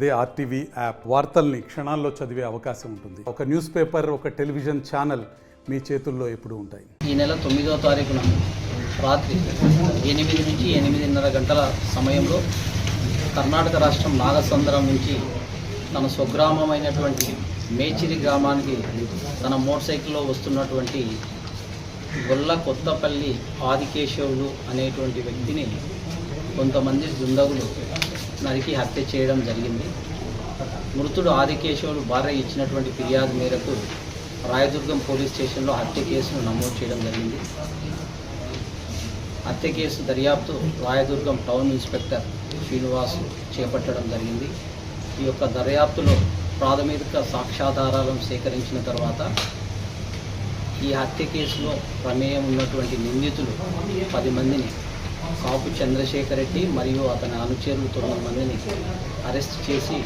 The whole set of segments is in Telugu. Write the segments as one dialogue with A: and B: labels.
A: అదే ఆర్టీవీ యాప్ వార్తల్ని క్షణాల్లో చదివే అవకాశం ఉంటుంది. ఒక న్యూస్ పేపర్, ఒక టెలివిజన్ ఛానల్ మీ చేతుల్లో ఎప్పుడూ ఉంటాయి.
B: ఈ నెల 9వ తారీఖున రాత్రి 8 నుంచి 8:30 గంటల సమయంలో కర్ణాటక రాష్ట్రం నాగసంద్రం నుంచి తన స్వగ్రామమైనటువంటి మేచిరి గ్రామానికి తన మోటార్ సైకిల్లో వస్తున్నటువంటి గొల్ల కొత్తపల్లి ఆదికేశవులు అనేటువంటి వ్యక్తిని కొంతమంది దుండగులు నరికి హత్య చేయడం జరిగింది. మృతుడు ఆదికేశవులు భార్య ఇచ్చినటువంటి ఫిర్యాదు మేరకు రాయదుర్గం పోలీస్ స్టేషన్లో హత్య కేసును నమోదు చేయడం జరిగింది. హత్య కేసు దర్యాప్తు రాయదుర్గం టౌన్ ఇన్స్పెక్టర్ శ్రీనివాసు చేపట్టడం జరిగింది. ఈ యొక్క దర్యాప్తులో ప్రాథమిక సాక్ష్యాధారాలను సేకరించిన తర్వాత ఈ హత్య కేసులో ప్రమేయం ఉన్నటువంటి నిందితులు 10 మందిని, కాపు చంద్రశేఖర్ రెడ్డి మరియు అతని అనుచరులు 9 మందిని అరెస్ట్ చేసి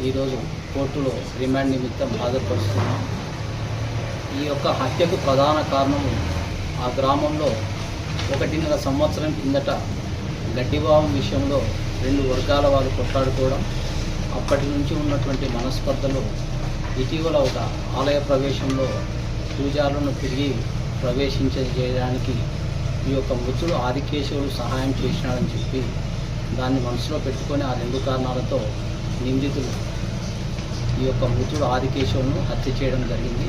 B: ఈరోజు కోర్టులో రిమాండ్ నిమిత్తం హాజరుపరుస్తున్నాం. ఈ యొక్క హత్యకు ప్రధాన కారణము ఆ గ్రామంలో 1.5 సంవత్సరం కిందట గడ్డివాము విషయంలో 2 వర్గాల వారు కొట్లాడుకోవడం, అప్పటి నుంచి ఉన్నటువంటి మనస్పర్ధలు ఇటీవల ఒక ఆలయ ప్రవేశంలో పూజారులను తిరిగి ప్రవేశించడానికి ఈ యొక్క మృతుడు ఆదికేశవులు సహాయం చేసినాడని చెప్పి దాన్ని మనసులో పెట్టుకొని ఆ 2 కారణాలతో నిందితులు ఈ యొక్క మృతుడు ఆదికేశవులను హత్య చేయడం జరిగింది.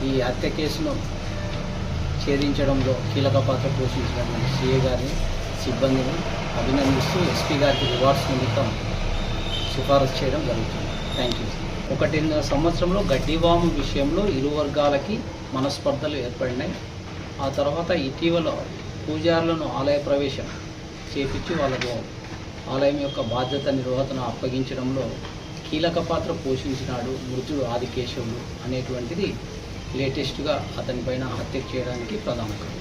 B: ఈ హత్య కేసును ఛేదించడంలో కీలక పాత్ర పోషించినటువంటి సిఐ గారిని, సిబ్బందిని అభినందిస్తూ ఎస్పీ గారికి రివార్డ్స్ నిమిత్తం సిఫారసు చేయడం జరుగుతుంది. Thank you. 1.5 సంవత్సరంలో గడ్డివాము విషయంలో ఇరు వర్గాలకి మనస్పర్ధలు ఏర్పడినాయి. ఆ తర్వాత ఇటీవల పూజారులను ఆలయ ప్రవేశం చేపించి వాళ్ళకు ఆలయం యొక్క బాధ్యత నిర్వహణ అప్పగించడంలో కీలక పాత్ర పోషించినాడు మృతుడు ఆదికేశవులు అనేటువంటిది లేటెస్ట్గా అతనిపైన హత్య చేయడానికి ప్రధాన కారణం.